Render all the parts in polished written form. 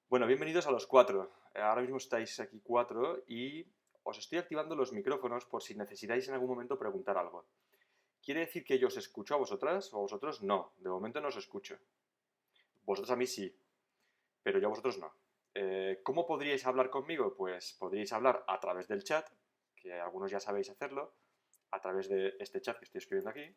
Bueno, bienvenidos a los cuatro. Ahora mismo estáis aquí cuatro y os estoy activando los micrófonos por si necesitáis en algún momento preguntar algo. ¿Quiere decir que yo os escucho a vosotras o a vosotros no? De momento no os escucho. Vosotros a mí sí, pero yo a vosotros no. ¿Cómo podríais hablar conmigo? Pues podríais hablar a través del chat, que algunos ya sabéis hacerlo, a través de este chat que estoy escribiendo aquí.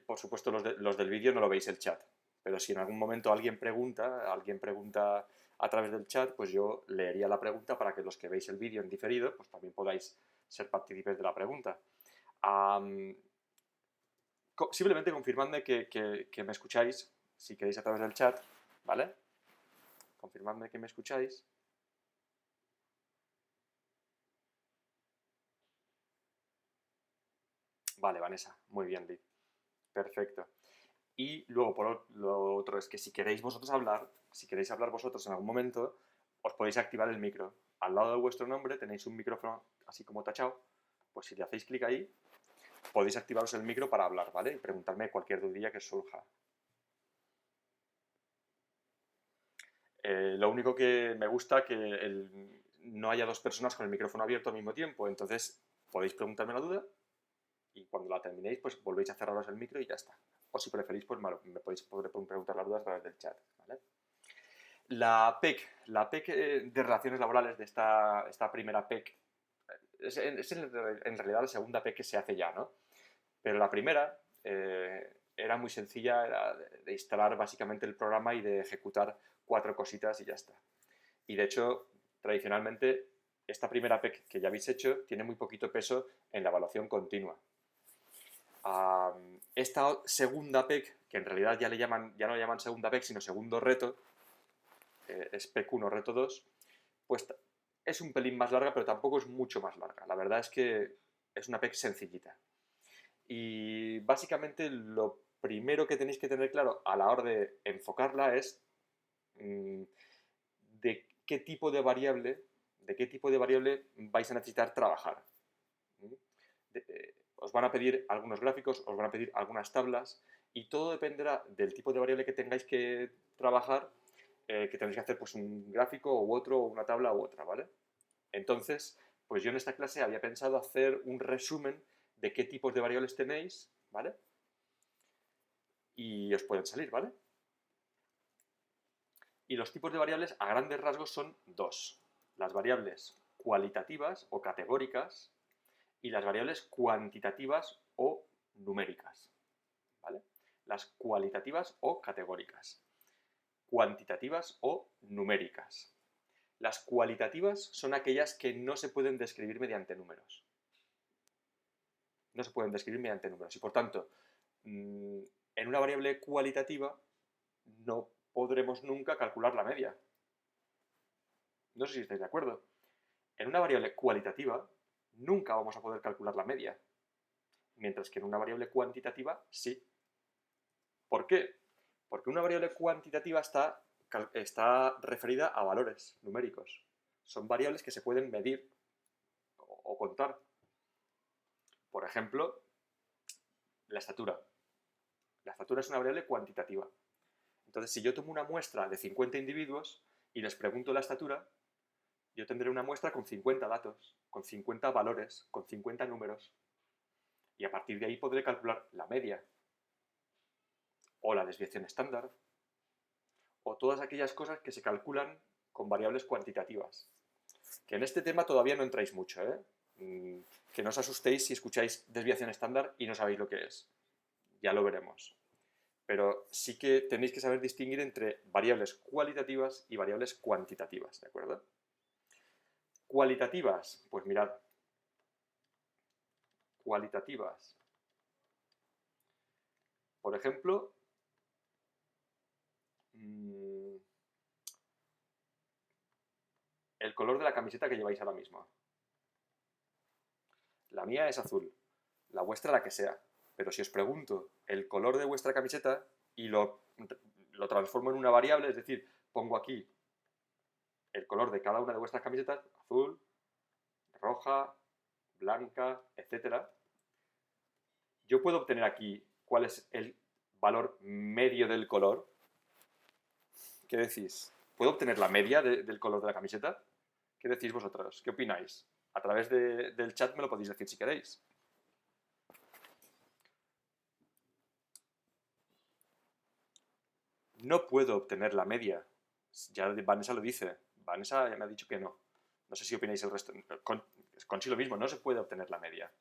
Por supuesto, los del vídeo no lo veis el chat, pero si en algún momento alguien pregunta a través del chat, pues yo leería la pregunta para que los que veis el vídeo en diferido, pues también podáis ser partícipes de la pregunta. Am, Simplemente confirmadme que me escucháis, si queréis a través del chat, ¿vale? Confirmadme que me escucháis. Vale, Vanessa, muy bien, Liz. Perfecto. Y luego, lo otro es que si queréis vosotros hablar, si queréis hablar vosotros en algún momento, os podéis activar el micro. Al lado de vuestro nombre tenéis un micrófono así como tachado. Pues si le hacéis clic ahí, podéis activaros el micro para hablar, ¿vale? Y preguntarme cualquier dudilla que os surja. Lo único que me gusta que no haya dos personas con el micrófono abierto al mismo tiempo. Entonces, podéis preguntarme la duda y cuando la terminéis, pues volvéis a cerraros el micro y ya está. O si preferís, pues me podéis preguntar las dudas a través del chat, ¿vale? La PEC de Relaciones Laborales de esta primera PEC es en realidad la segunda PEC que se hace ya, ¿no? Pero la primera era muy sencilla, era de instalar básicamente el programa y de ejecutar cuatro cositas y ya está. Y de hecho, tradicionalmente, esta primera PEC que ya habéis hecho tiene muy poquito peso en la evaluación continua. Esta segunda PEC, que en realidad ya no le llaman segunda PEC, sino segundo reto, es PEC 1, reto 2, pues es un pelín más larga, pero tampoco es mucho más larga. La verdad es que es una PEC sencillita. Y básicamente lo primero que tenéis que tener claro a la hora de enfocarla es mmm, de qué tipo de variable vais a necesitar trabajar. Os van a pedir algunos gráficos, os van a pedir algunas tablas y todo dependerá del tipo de variable que tengáis que trabajar, que tendréis que hacer pues un gráfico u otro, o una tabla u otra, ¿vale? Entonces, pues yo en esta clase había pensado hacer un resumen de qué tipos de variables tenéis, ¿vale? Y os pueden salir, ¿vale? Y los tipos de variables a grandes rasgos son dos. Las variables cualitativas o categóricas y las variables cuantitativas o numéricas, ¿vale? Las cualitativas o categóricas, cuantitativas o numéricas. Las cualitativas son aquellas que no se pueden describir mediante números. No se pueden describir mediante números. Y por tanto, en una variable cualitativa no podremos nunca calcular la media. No sé si estáis de acuerdo. En una variable cualitativa nunca vamos a poder calcular la media, mientras que en una variable cuantitativa sí. ¿Por qué? Porque una variable cuantitativa está referida a valores numéricos. Son variables que se pueden medir o contar. Por ejemplo, la estatura. La estatura es una variable cuantitativa. Entonces, si yo tomo una muestra de 50 individuos y les pregunto la estatura, yo tendré una muestra con 50 datos, con 50 valores, con 50 números. Y a partir de ahí podré calcular la media, o la desviación estándar, o todas aquellas cosas que se calculan con variables cuantitativas. Que en este tema todavía no entráis mucho, ¿eh? Que no os asustéis si escucháis desviación estándar y no sabéis lo que es. Ya lo veremos. Pero sí que tenéis que saber distinguir entre variables cualitativas y variables cuantitativas, ¿de acuerdo? Cualitativas, pues mirad, cualitativas. Por ejemplo, el color de la camiseta que lleváis ahora mismo. La mía es azul, la vuestra la que sea. Pero si os pregunto el color de vuestra camiseta y lo transformo en una variable, es decir, pongo aquí el color de cada una de vuestras camisetas, azul, roja, blanca, etcétera, yo puedo obtener aquí cuál es el valor medio del color, ¿Qué decís? ¿Puedo obtener la media del color de la camiseta? ¿Qué decís vosotros? ¿Qué opináis? A través del chat me lo podéis decir si queréis. No puedo obtener la media. Ya Vanessa lo dice. Vanessa ya me ha dicho que no. No sé si opináis el resto. Conchi lo mismo, no se puede obtener la media.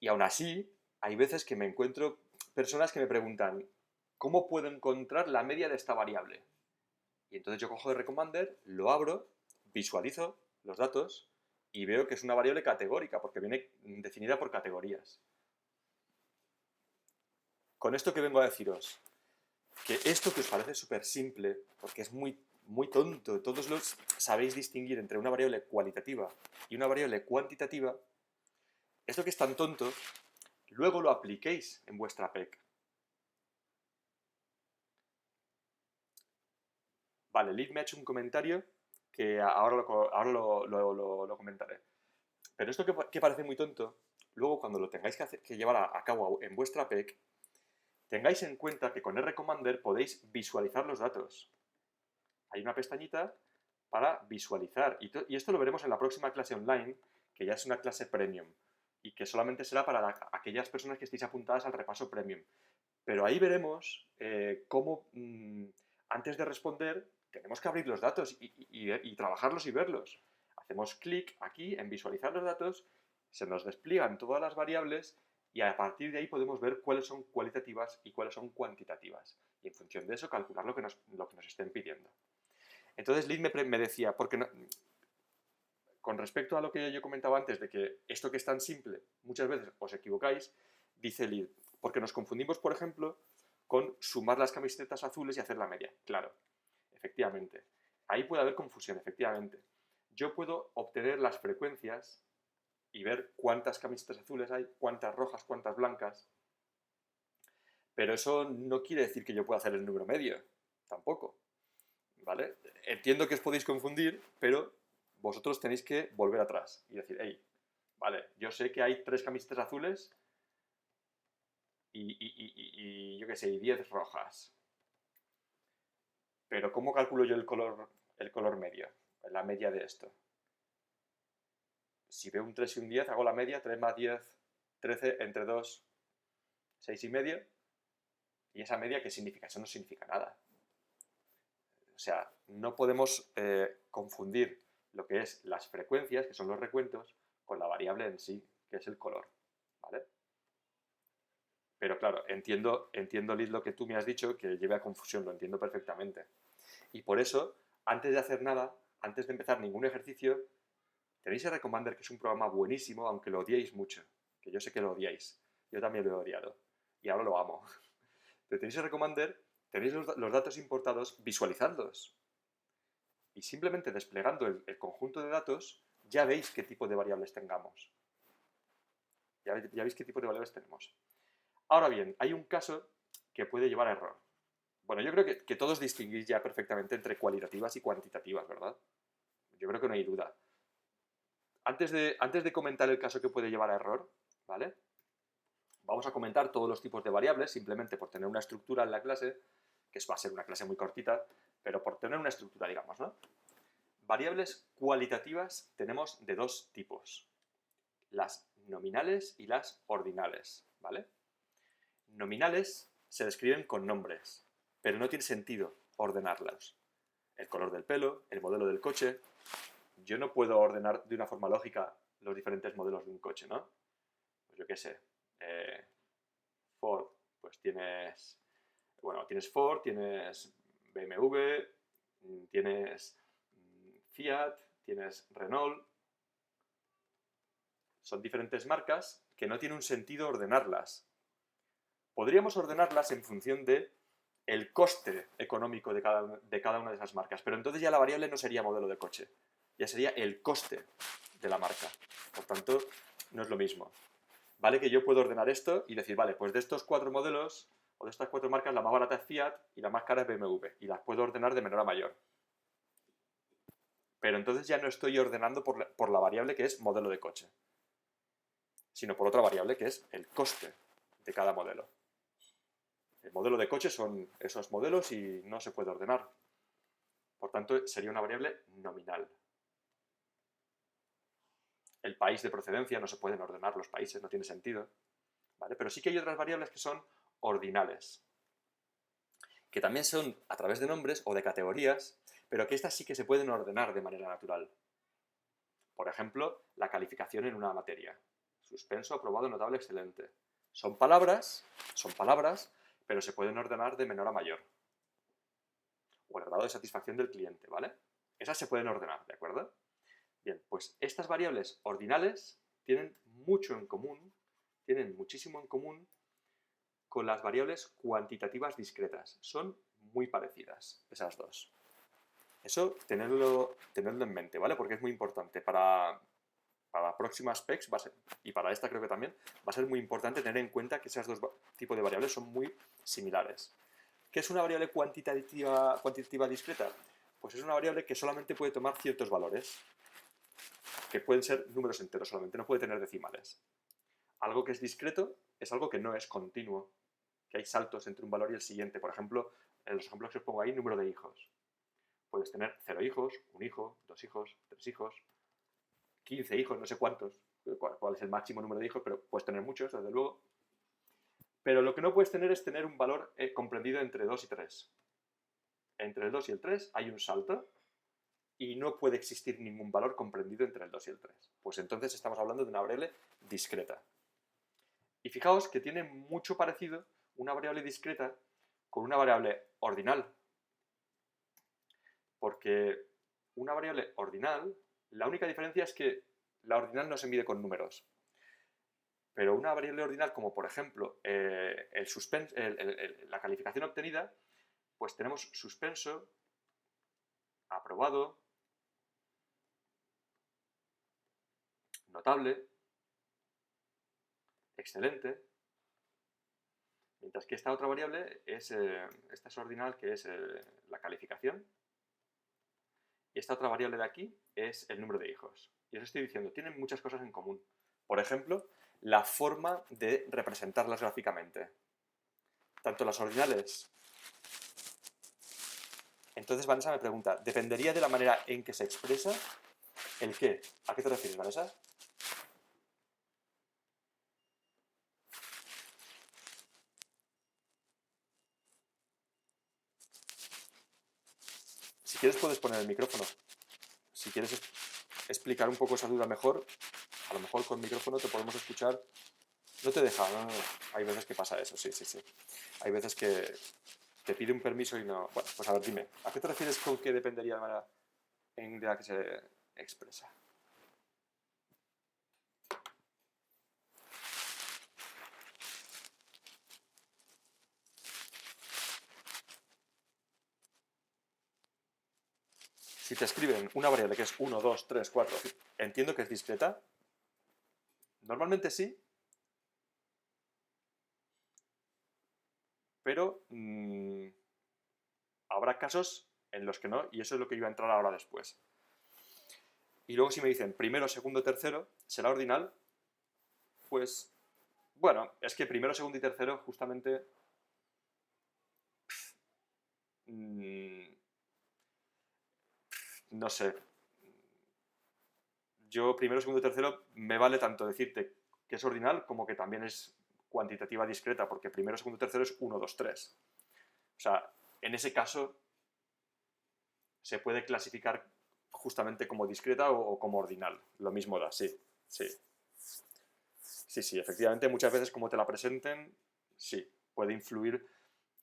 Y aún así, hay veces que me encuentro personas que me preguntan, ¿cómo puedo encontrar la media de esta variable? Y entonces yo cojo el Recommander, lo abro, visualizo los datos y veo que es una variable categórica, porque viene definida por categorías. Con esto que vengo a deciros, que esto que os parece súper simple, porque es muy, muy tonto, todos los sabéis distinguir entre una variable cualitativa y una variable cuantitativa, esto que es tan tonto, luego lo apliquéis en vuestra PEC. Vale, Liv me ha hecho un comentario que ahora lo comentaré. Pero esto que parece muy tonto, luego cuando lo tengáis que llevar a cabo en vuestra PEC, tengáis en cuenta que con Recommander podéis visualizar los datos. Hay una pestañita para visualizar. Y esto lo veremos en la próxima clase online, que ya es una clase premium. Y que solamente será para aquellas personas que estéis apuntadas al repaso premium. Pero ahí veremos cómo, antes de responder, tenemos que abrir los datos y trabajarlos y verlos. Hacemos clic aquí en visualizar los datos, se nos despliegan todas las variables y a partir de ahí podemos ver cuáles son cualitativas y cuáles son cuantitativas. Y en función de eso calcular lo que nos estén pidiendo. Entonces Liz me decía, porque no, con respecto a lo que yo comentaba antes, de que esto que es tan simple, muchas veces os equivocáis, dice Liz, porque nos confundimos, por ejemplo, con sumar las camisetas azules y hacer la media. Claro, efectivamente. Ahí puede haber confusión, efectivamente. Yo puedo obtener las frecuencias y ver cuántas camisetas azules hay, cuántas rojas, cuántas blancas, pero eso no quiere decir que yo pueda hacer el número medio, tampoco. ¿Vale? Entiendo que os podéis confundir, pero vosotros tenéis que volver atrás y decir, hey, vale, yo sé que hay 3 camisetas azules y yo qué sé, y 10 rojas. Pero ¿cómo calculo yo el color medio? La media de esto. Si veo un 3 y un 10, hago la media, 3 más 10, 13, entre 2, 6 y medio. ¿Y esa media qué significa? Eso no significa nada. O sea, no podemos confundir lo que es las frecuencias, que son los recuentos, con la variable en sí, que es el color. ¿Vale? Pero claro, entiendo, Liz, lo que tú me has dicho, que lleve a confusión, lo entiendo perfectamente. Y por eso, antes de hacer nada, antes de empezar ningún ejercicio, tenéis el Recommander, que es un programa buenísimo, aunque lo odiéis mucho, que yo sé que lo odiáis. Yo también lo he odiado. Y ahora lo amo. Pero tenéis el Recommander, tenéis los datos importados, visualizadlos. Y simplemente desplegando el conjunto de datos, ya veis qué tipo de variables tengamos. Ya veis qué tipo de variables tenemos. Ahora bien, hay un caso que puede llevar a error. Bueno, yo creo que todos distinguís ya perfectamente entre cualitativas y cuantitativas, ¿verdad? Yo creo que no hay duda. Antes de comentar el caso que puede llevar a error, ¿vale? Vamos a comentar todos los tipos de variables, simplemente por tener una estructura en la clase, que va a ser una clase muy cortita, pero por tener una estructura, digamos, ¿no? Variables cualitativas tenemos de 2 tipos, las nominales y las ordinales, ¿vale? Nominales se describen con nombres, pero no tiene sentido ordenarlos. El color del pelo, el modelo del coche. Yo no puedo ordenar de una forma lógica los diferentes modelos de un coche, ¿no? Pues yo qué sé. Ford, pues tienes Ford, tienes BMW, tienes Fiat, tienes Renault. Son diferentes marcas que no tiene un sentido ordenarlas. Podríamos ordenarlas en función de el coste económico de cada una de esas marcas, pero entonces ya la variable no sería modelo de coche, ya sería el coste de la marca. Por tanto, no es lo mismo. Vale que yo puedo ordenar esto y decir, vale, pues de estos 4 modelos o de estas 4 marcas, la más barata es Fiat y la más cara es BMW, y las puedo ordenar de menor a mayor. Pero entonces ya no estoy ordenando por la variable que es modelo de coche, sino por otra variable que es el coste de cada modelo. El modelo de coche son esos modelos y no se puede ordenar. Por tanto, sería una variable nominal. El país de procedencia no se pueden ordenar los países, no tiene sentido. ¿Vale? Pero sí que hay otras variables que son ordinales, que también son a través de nombres o de categorías, pero que estas sí que se pueden ordenar de manera natural. Por ejemplo, la calificación en una materia. Suspenso, aprobado, notable, excelente. Son palabras, pero se pueden ordenar de menor a mayor. O el grado de satisfacción del cliente, ¿vale? Esas se pueden ordenar, ¿de acuerdo? Bien, pues estas variables ordinales tienen mucho en común, tienen muchísimo en común con las variables cuantitativas discretas. Son muy parecidas, esas dos. Eso, tenedlo en mente, ¿vale? Porque es muy importante. Para próximas specs, y para esta creo que también, va a ser muy importante tener en cuenta que esos dos tipos de variables son muy similares. ¿Qué es una variable cuantitativa discreta? Pues es una variable que solamente puede tomar ciertos valores, que pueden ser números enteros solamente, no puede tener decimales. Algo que es discreto es algo que no es continuo, que hay saltos entre un valor y el siguiente. Por ejemplo, en los ejemplos que os pongo ahí, número de hijos. Puedes tener 0 hijos, 1 hijo, 2 hijos, 3 hijos, 15 hijos, no sé cuántos, cuál es el máximo número de hijos, pero puedes tener muchos, desde luego. Pero lo que no puedes tener es tener un valor comprendido entre 2 y 3. Entre el 2 y el 3 hay un salto y no puede existir ningún valor comprendido entre el 2 y el 3. Pues entonces estamos hablando de una variable discreta. Y fijaos que tiene mucho parecido una variable discreta con una variable ordinal. Porque una variable ordinal, la única diferencia es que la ordinal no se mide con números. Pero una variable ordinal, como por ejemplo la calificación obtenida, pues tenemos suspenso, aprobado, notable, excelente, mientras que esta otra variable esta es ordinal, que es la calificación, y esta otra variable de aquí es el número de hijos. Y os estoy diciendo, tienen muchas cosas en común. Por ejemplo, la forma de representarlas gráficamente. Tanto las ordinales. Entonces Vanessa me pregunta, ¿dependería de la manera en que se expresa el qué? ¿A qué te refieres, Vanessa? Si quieres puedes poner el micrófono. Si quieres explicar un poco esa duda mejor, a lo mejor con micrófono te podemos escuchar. No te deja, no. Hay veces que pasa eso, sí. Hay veces que te pide un permiso y no... Bueno, pues a ver, dime, ¿a qué te refieres con que dependería de la manera en la que se expresa? Si te escriben una variable que es 1, 2, 3, 4, entiendo que es discreta. Normalmente sí, pero habrá casos en los que no, y eso es lo que iba a entrar ahora después. Y luego si me dicen primero, segundo, tercero, ¿será ordinal? Pues, bueno, es que primero, segundo y tercero justamente... no sé. Yo primero, segundo y tercero me vale tanto decirte que es ordinal como que también es cuantitativa discreta, porque primero, segundo y tercero es 1, 2, 3. O sea, en ese caso se puede clasificar justamente como discreta o como ordinal. Lo mismo da, sí. Sí, efectivamente, muchas veces como te la presenten, sí, puede influir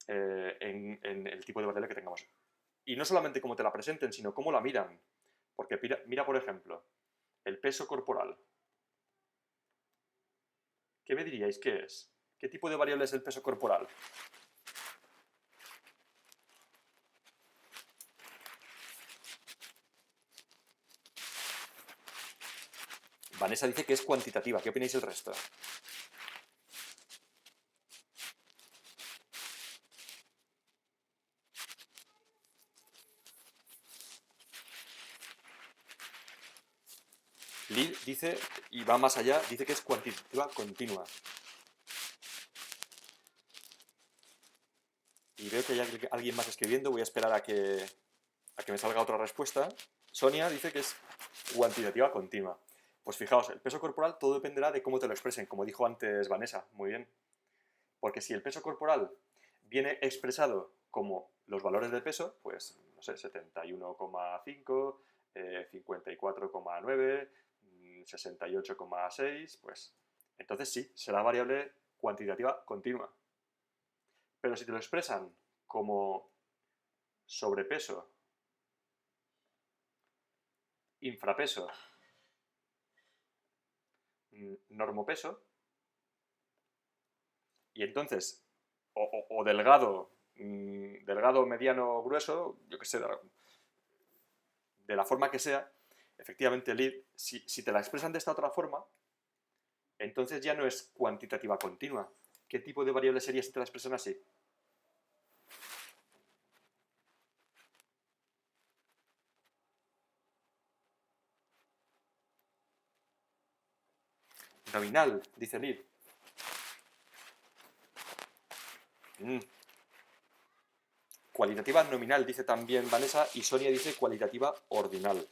en el tipo de variable que tengamos. Y no solamente cómo te la presenten, sino cómo la miran. Porque mira, por ejemplo, el peso corporal. ¿Qué me diríais que es? ¿Qué tipo de variable es el peso corporal? Vanessa dice que es cuantitativa. ¿Qué opináis el resto? Lil dice, y va más allá, dice que es cuantitativa continua. veo que hay alguien más escribiendo, voy a esperar a que me salga otra respuesta. Sonia dice que es cuantitativa continua. Pues fijaos, el peso corporal todo dependerá de cómo te lo expresen, como dijo antes Vanessa, muy bien. Porque si el peso corporal viene expresado como los valores de peso, pues, no sé, 71,5, 54,9, 68,6, pues entonces sí, será variable cuantitativa continua. Pero si te lo expresan como sobrepeso, infrapeso, normopeso, y entonces, o delgado, delgado, mediano, grueso, yo qué sé, de la forma que sea, efectivamente, si te la expresan de esta otra forma, entonces ya no es cuantitativa continua. ¿Qué tipo de variable sería si te la expresan así? Nominal, dice Liv. Cualitativa nominal, dice también Vanessa, y Sonia dice cualitativa ordinal.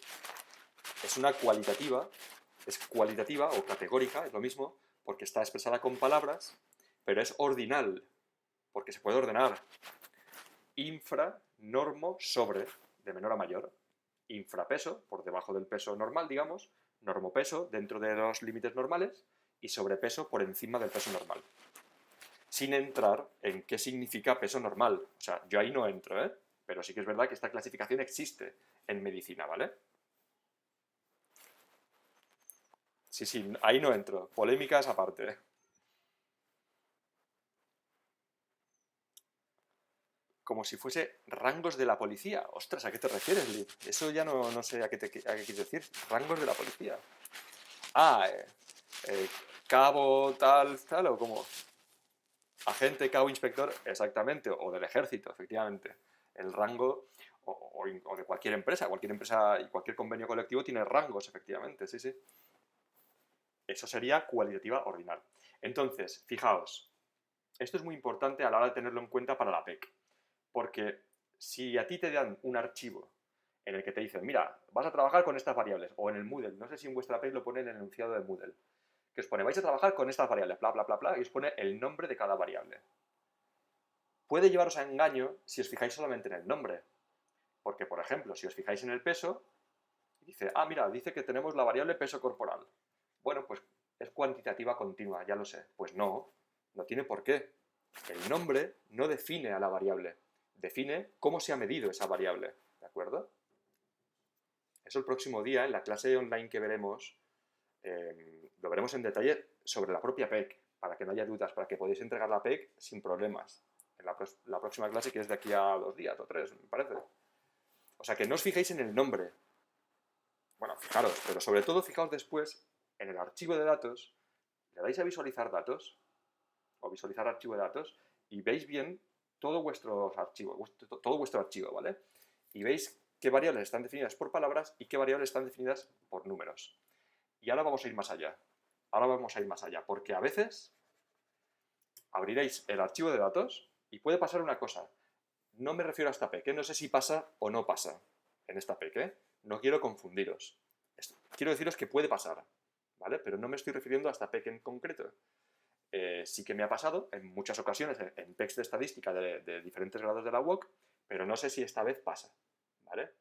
Es una cualitativa, es cualitativa o categórica, es lo mismo, porque está expresada con palabras, pero es ordinal, porque se puede ordenar. Infra, normo, sobre, de menor a mayor. Infrapeso, por debajo del peso normal, digamos, normopeso, dentro de los límites normales, y sobrepeso por encima del peso normal. Sin entrar en qué significa peso normal. O sea, yo ahí no entro, ¿eh? Pero sí que es verdad que esta clasificación existe en medicina, ¿vale? Sí, sí, ahí no entro. Polémicas aparte. Como si fuese rangos de la policía. Ostras, ¿a qué te refieres, Liv? Eso ya no sé a qué quieres decir. Rangos de la policía. Ah, eh, cabo, tal, o como agente, cabo, inspector, exactamente, o del ejército, efectivamente. El rango, o de cualquier empresa y cualquier convenio colectivo tiene rangos, efectivamente, sí, sí. Eso sería cualitativa ordinal. Entonces, fijaos, esto es muy importante a la hora de tenerlo en cuenta para la PEC, porque si a ti te dan un archivo en el que te dicen, mira, vas a trabajar con estas variables, o en el Moodle, no sé si en vuestra PEC lo pone en el enunciado de Moodle, que os pone, vais a trabajar con estas variables, bla, bla, bla, bla, y os pone el nombre de cada variable. Puede llevaros a engaño si os fijáis solamente en el nombre, porque, por ejemplo, si os fijáis en el peso, dice, ah, mira, dice que tenemos la variable peso corporal. Bueno, pues es cuantitativa continua, ya lo sé. Pues no, no tiene por qué. El nombre no define a la variable, define cómo se ha medido esa variable, ¿de acuerdo? Eso el próximo día, en la clase online que veremos, lo veremos en detalle sobre la propia PEC, para que no haya dudas, para que podáis entregar la PEC sin problemas. En la próxima clase, que es de aquí a 2 días o 3, me parece. O sea, que no os fijéis en el nombre. Bueno, fijaros, pero sobre todo fijaos después en el archivo de datos, le dais a visualizar datos, o visualizar archivo de datos, y veis bien todo vuestro archivo, ¿vale? Y veis qué variables están definidas por palabras y qué variables están definidas por números. Y ahora vamos a ir más allá. Ahora vamos a ir más allá, porque a veces abriréis el archivo de datos y puede pasar una cosa. No me refiero a esta PEC, no sé si pasa o no pasa en esta PEC, ¿eh? No quiero confundiros. Quiero deciros que puede pasar, ¿vale? Pero no me estoy refiriendo a esta PEC en concreto. Sí que me ha pasado en muchas ocasiones en PECs de estadística de diferentes grados de la UOC, pero no sé si esta vez pasa, ¿vale?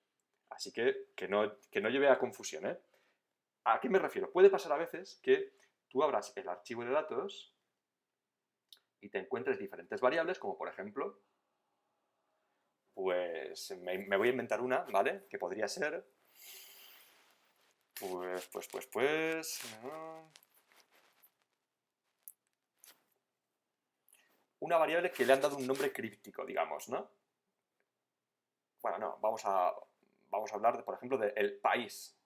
Así que no lleve a confusión, ¿eh? ¿A qué me refiero? Puede pasar a veces que tú abras el archivo de datos y te encuentres diferentes variables, como por ejemplo, pues me voy a inventar una, ¿vale? Que podría ser, una variable que le han dado un nombre críptico, digamos, ¿no? Bueno, no, vamos a hablar, por ejemplo, del país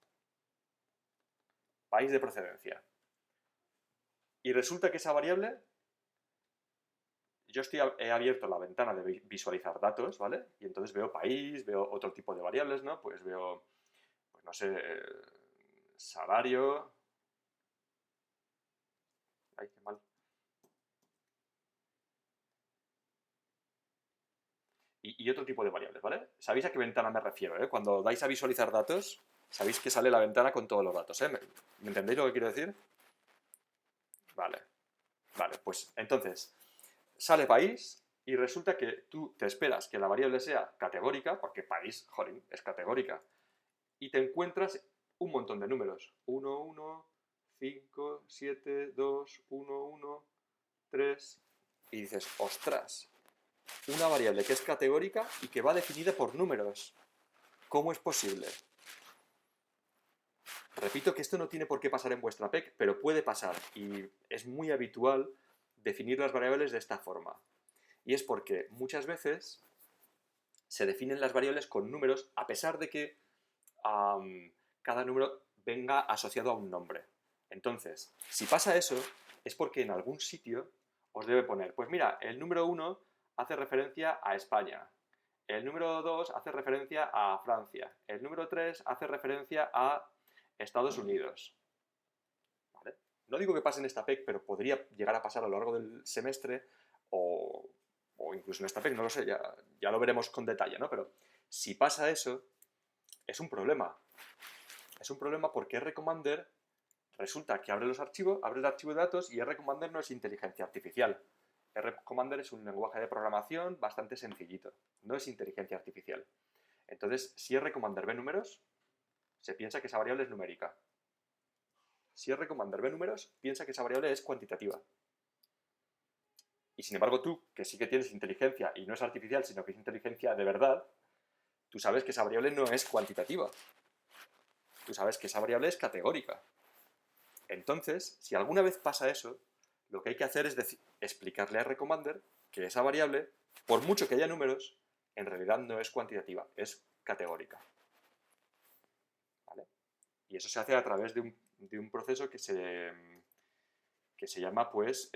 de procedencia. Y resulta que esa variable, yo he abierto la ventana de visualizar datos, ¿vale? Y entonces veo país, veo otro tipo de variables, ¿no? Pues veo, pues no sé, salario. Ay, qué mal. y otro tipo de variables, ¿vale? ¿Sabéis a qué ventana me refiero, eh? Cuando dais a visualizar datos, sabéis que sale la ventana con todos los datos, ¿eh? ¿Me entendéis lo que quiero decir? Vale, vale, pues entonces, sale país y resulta que tú te esperas que la variable sea categórica, porque país, jolín, es categórica, y te encuentras un montón de números. 1, 1, 5, 7, 2, 1, 1, 3, y dices, ostras, una variable que es categórica y que va definida por números. ¿Cómo es posible? Repito que esto no tiene por qué pasar en vuestra PEC, pero puede pasar y es muy habitual definir las variables de esta forma. Y es porque muchas veces se definen las variables con números a pesar de que cada número venga asociado a un nombre. Entonces, si pasa eso, es porque en algún sitio os debe poner, pues mira, el número 1 hace referencia a España, el número 2 hace referencia a Francia, el número 3 hace referencia a Estados Unidos. ¿Vale? No digo que pase en esta PEC, pero podría llegar a pasar a lo largo del semestre o incluso en esta PEC, no lo sé, ya lo veremos con detalle, ¿no? Pero si pasa eso, es un problema. Es un problema porque RCommander resulta que abre el archivo de datos y RCommander no es inteligencia artificial. RCommander es un lenguaje de programación bastante sencillito, no es inteligencia artificial. Entonces, si RCommander ve números, se piensa que esa variable es numérica. Si RCommander ve números, piensa que esa variable es cuantitativa. Y sin embargo tú, que sí que tienes inteligencia y no es artificial, sino que es inteligencia de verdad, tú sabes que esa variable no es cuantitativa. Tú sabes que esa variable es categórica. Entonces, si alguna vez pasa eso, lo que hay que hacer es explicarle a RCommander que esa variable, por mucho que haya números, en realidad no es cuantitativa, es categórica. ¿Vale? Y eso se hace a través de un proceso que se llama, pues,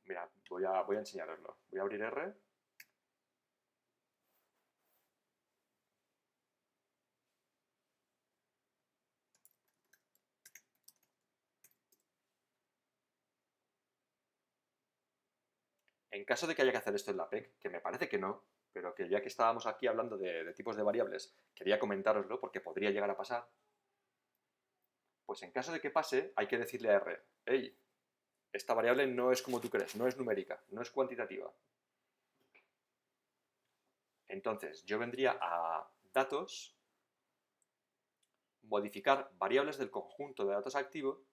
mira, voy a enseñaroslo. Voy a abrir R. En caso de que haya que hacer esto en la PEC, que me parece que no, pero que ya que estábamos aquí hablando de tipos de variables, quería comentároslo porque podría llegar a pasar, pues en caso de que pase, hay que decirle a R, hey, esta variable no es como tú crees, no es numérica, no es cuantitativa. Entonces, yo vendría a datos, modificar variables del conjunto de datos activo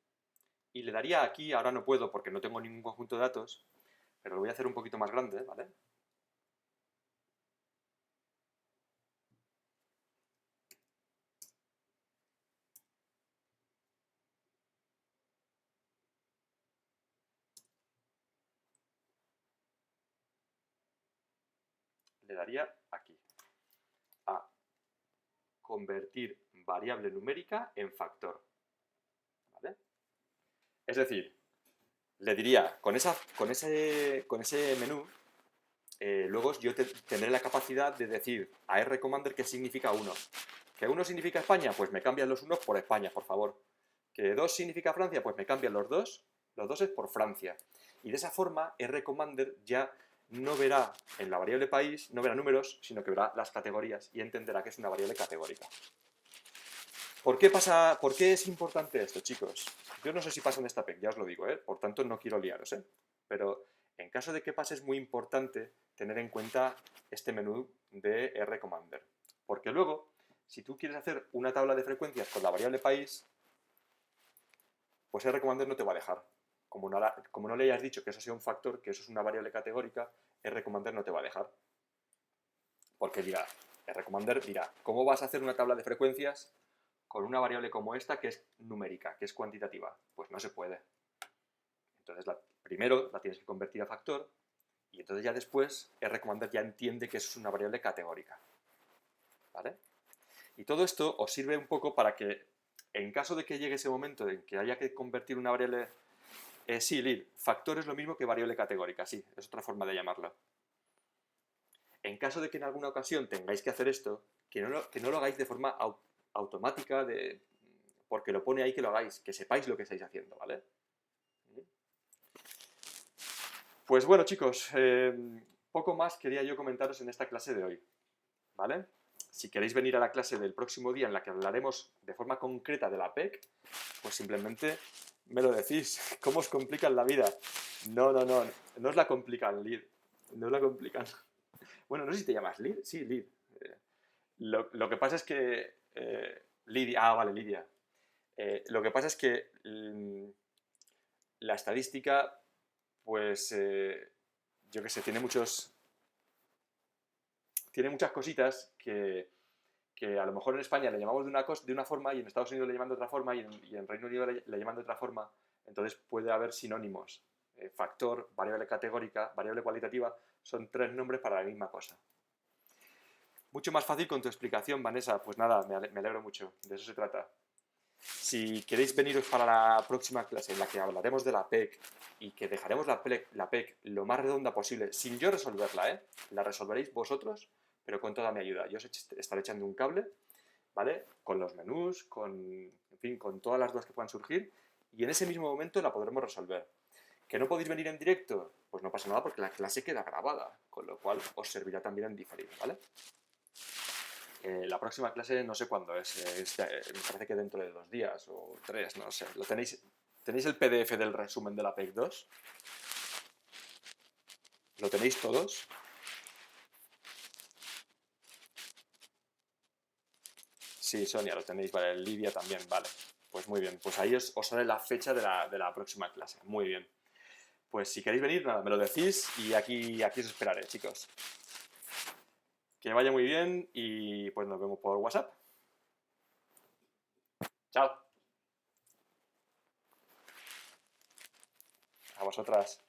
y le daría aquí, ahora no puedo porque no tengo ningún conjunto de datos, pero lo voy a hacer un poquito más grande, ¿vale? Le daría aquí, a convertir variable numérica en factor, ¿vale? Es decir, le diría, con ese menú, luego yo tendré la capacidad de decir a RCommander qué significa 1. ¿Que 1 significa España? Pues me cambian los 1 por España, por favor. ¿Que 2 significa Francia? Pues me cambian los 2 es por Francia. Y de esa forma, RCommander ya no verá en la variable país, no verá números, sino que verá las categorías y entenderá que es una variable categórica. ¿Por qué es importante esto, chicos? Yo no sé si pasa en esta PEC, ya os lo digo, por tanto no quiero liaros, pero en caso de que pase es muy importante tener en cuenta este menú de RCommander. Porque luego, si tú quieres hacer una tabla de frecuencias con la variable país, pues RCommander no te va a dejar. Como no le hayas dicho que eso sea un factor, que eso es una variable categórica, RCommander no te va a dejar. Porque RCommander dirá, ¿cómo vas a hacer una tabla de frecuencias con una variable como esta que es numérica, que es cuantitativa? Pues no se puede. Entonces, primero la tienes que convertir a factor y entonces ya después RCommander ya entiende que eso es una variable categórica. ¿Vale? Y todo esto os sirve un poco para que en caso de que llegue ese momento en que haya que convertir una variable... sí, Lil, factor es lo mismo que variable categórica, sí, es otra forma de llamarla. En caso de que en alguna ocasión tengáis que hacer esto, que no lo hagáis de forma automática, porque lo pone ahí que lo hagáis, que sepáis lo que estáis haciendo, ¿vale? Pues bueno, chicos, poco más quería yo comentaros en esta clase de hoy, ¿vale? Si queréis venir a la clase del próximo día en la que hablaremos de forma concreta de la PEC, pues simplemente me lo decís. ¿Cómo os complican la vida? No, no, no, no os la complican, Lid. No os la complican. Bueno, no sé si te llamas Lid. Sí, Lid. Lo que pasa es que... Lidia, vale, Lidia. Lo que pasa es que la estadística, pues, yo qué sé, tiene muchas cositas que a lo mejor en España le llamamos de una forma y en Estados Unidos le llaman de otra forma y en Reino Unido le llaman de otra forma. Entonces puede haber sinónimos. Factor, variable categórica, variable cualitativa, son tres nombres para la misma cosa. Mucho más fácil con tu explicación, Vanessa. Pues nada, me alegro mucho. De eso se trata. Si queréis veniros para la próxima clase en la que hablaremos de la PEC y que dejaremos la PEC lo más redonda posible, sin yo resolverla, ¿eh? La resolveréis vosotros, pero con toda mi ayuda. Yo os estaré echando un cable, ¿vale? Con los menús, en fin, con todas las dudas que puedan surgir, y en ese mismo momento la podremos resolver. ¿Que no podéis venir en directo? Pues no pasa nada porque la clase queda grabada, con lo cual os servirá también en diferido, ¿vale? La próxima clase no sé cuándo me parece que dentro de 2 días o 3, no sé. ¿Tenéis el PDF del resumen de la PEC 2? ¿Lo tenéis todos? Sí, Sonia, lo tenéis, vale, Lidia también, vale. Pues muy bien, pues ahí os sale la fecha de la próxima clase, muy bien. Pues si queréis venir, nada, me lo decís y aquí os esperaré, chicos. Que vaya muy bien y pues nos vemos por WhatsApp. Chao. A vosotras.